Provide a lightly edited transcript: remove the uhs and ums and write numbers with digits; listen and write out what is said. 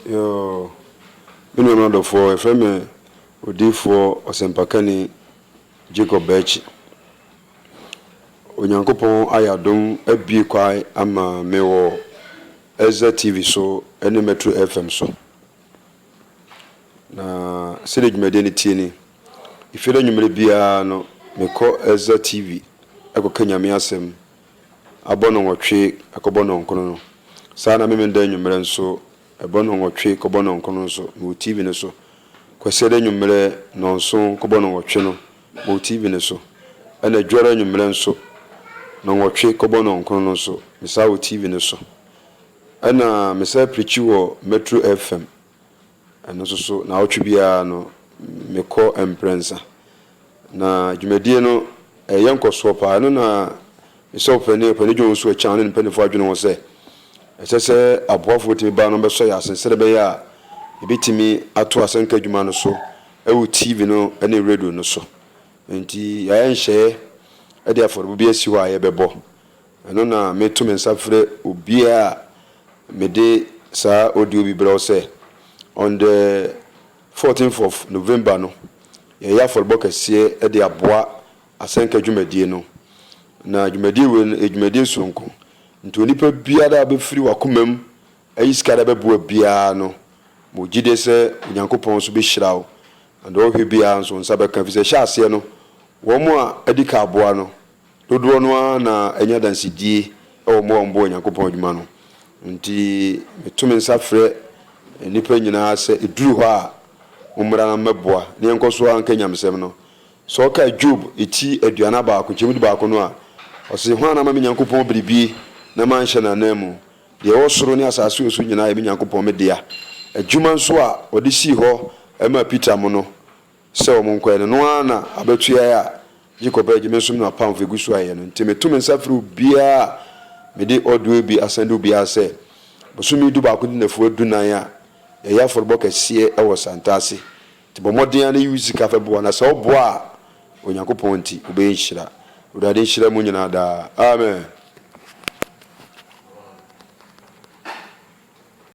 Yo, minu another for a friend odi for Osempakani Jacob Bechi. Onyankopon ayadom abi kwai ama mewo Ezra TV so ene Metro FM so. Na sele dwumade ne tie ni. Ifere nwumre bia no mekọ Ezra TV akọka nyame asem abono nwotwe akọbono nkono no. Saa na memenda nwumre nso ebono nwotwe kọbono nkono nso mo TV ne so. Kwesede nwumre nonso kọbono nwotwe no mo TV ne so. Ene dwora nwumre nso no nwotwe kọbono nkono nso misa wo TV ne so. Ana misa preachi wo Metro FM. Ano so na otwe bia no mekọ emprensa. Na dwumadie no yenkoso pa no na misa opani dwon so achan ne panifo adwene wo se esese aboafo timi ba no beso ya sensere be ya ebitimi ato asenka dwuma no so ewu TV no ene radio no so enti ya enhye e de aforo bi asi wa ye bebo ano na metu mensafre obia mede sa audio bi bra se on the 14th of November no ya aforo bokase e de aboa asenka dwumadie no na dwumadie we dwumadie sonko nti onipa biara abefiri wakomam ayiskara bebu bia no mo gide se Onyankopon so be hyirawo ando hwe bia nso nsa beka fi se hyase no wo mo a adika aboa no dodo no na enya dansidie e wo mo mbo Onyankopon adwuma no nti metumi nsa frɛ nipa nyina se eduru hɔ a umra na meboa ne enkoso anka nyamsem no so ka Job eti aduana ba ko chemudi ba ko no a ose ho ana ma Nyankopon biribi na manhye na namu de wosoro ne asase osu nyina e Nyankopon media adwuma nso a odi si ho ema Peter mo no se o monko ene no ana abetua ya Jacob Bechi mesum na pam fegusu aye no ntimetum nsafru bia mede odo bi asande bi ase bosumi du ba ko dinafu adunan a ya forbo kase e wo santase ti bomodin na yuzi ka fe bo na se obo a Onyankopon nti obe nhira urade nhira mu nyina da amen.